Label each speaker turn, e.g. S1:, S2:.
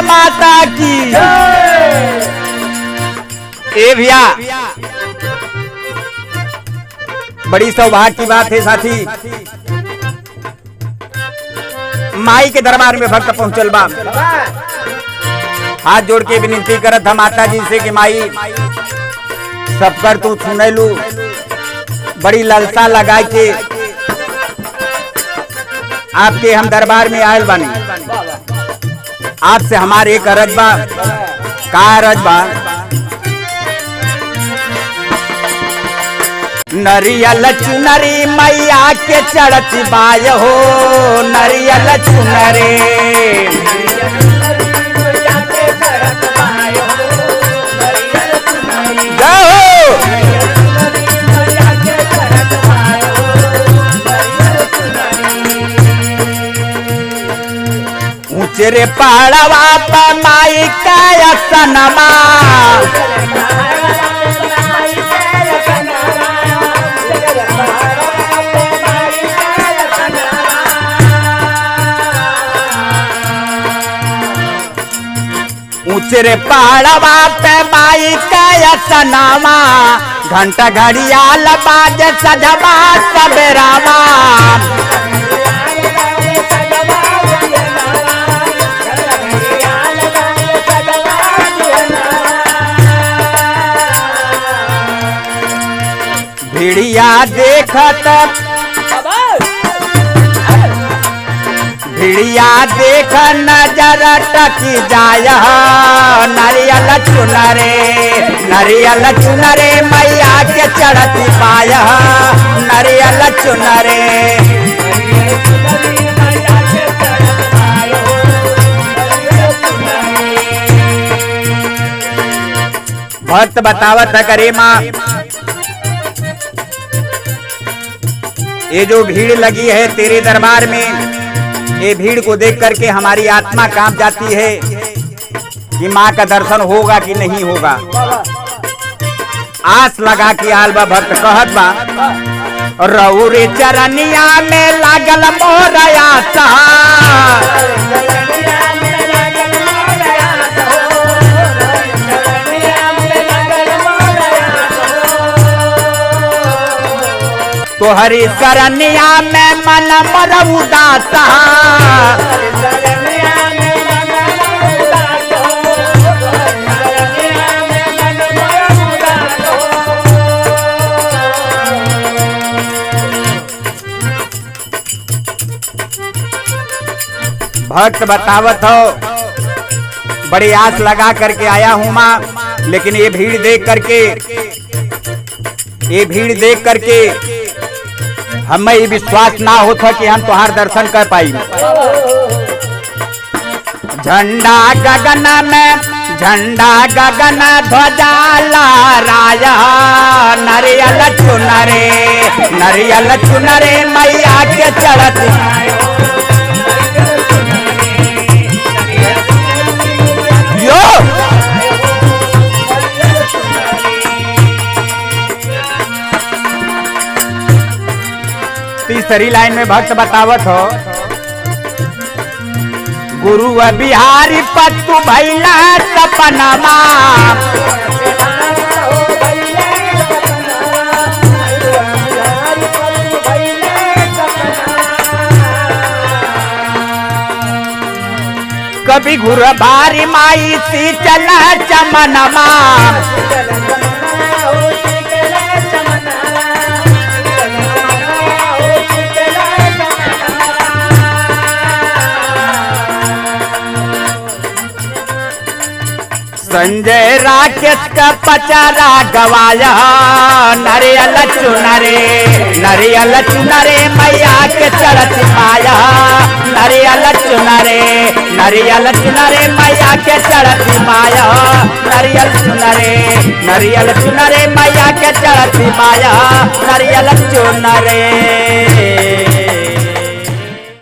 S1: माता की। ए भैया बड़ी सौभाग्य की बात है साथी, माई के दरबार में भक्त पहुंचल बा। हाथ जोड़ के विनती करत हम माता जी से कि माई सब कर तू सुने लू, बड़ी ललसा लगा के आपके हम दरबार में आयल बानी। आपसे हमारे एक अरज बा। का अरज बा? नरियल चुनरी मैया के चढ़त बाय हो, नरियल चुनरे ऊंचे पहाड़वा पर माई का सनमा, ऊंचे पहाड़वा पे माई का सनामा, घंटा घड़ियाल बाज सजवा सबेरावा। भिड़िया देखत भिड़िया देख नजर टकी जाय, नरियल चुनरे नरियल चुनरे मैया के चढ़त पाय, नरियल चुनरे। भक्त बतावत है करे माँ, ये जो भीड़ लगी है तेरे दरबार में, ये भीड़ को देख करके हमारी आत्मा कांप जाती है कि माँ का दर्शन होगा कि नहीं होगा। आस लगा के आलबा भक्त कहत बा, रउरे चरनिया में लागल मोरया तोहरी शरनिया में मन मोर उदास, भक्त बतावत हो बड़ी आस लगा करके आया हूँ माँ, लेकिन ये भीड़ देख करके हमें ये विश्वास ना होता कि हम तुम्हार दर्शन कर पाई। झंडा गगन में झंडा गगन ध्वजा लहराया, नरियल चुनरे नरियल चुनरे मैया के चढ़त। तीसरी लाइन में भक्त बतावत हो, गुरु बिहारी पत्तू भैला सपनमा, कभी घुर भारी माई सी चला चमनमा, संजय राकेश का पचारा गवाया, नरियल चुनरे नरियल चुनरे मैया के चढ़त पाया, नरियल चुनरे नरियल चुनरे मैया के चढ़त पाया, नरियल चुनरे मैया के चढ़त पाया, नरियल चुनरे।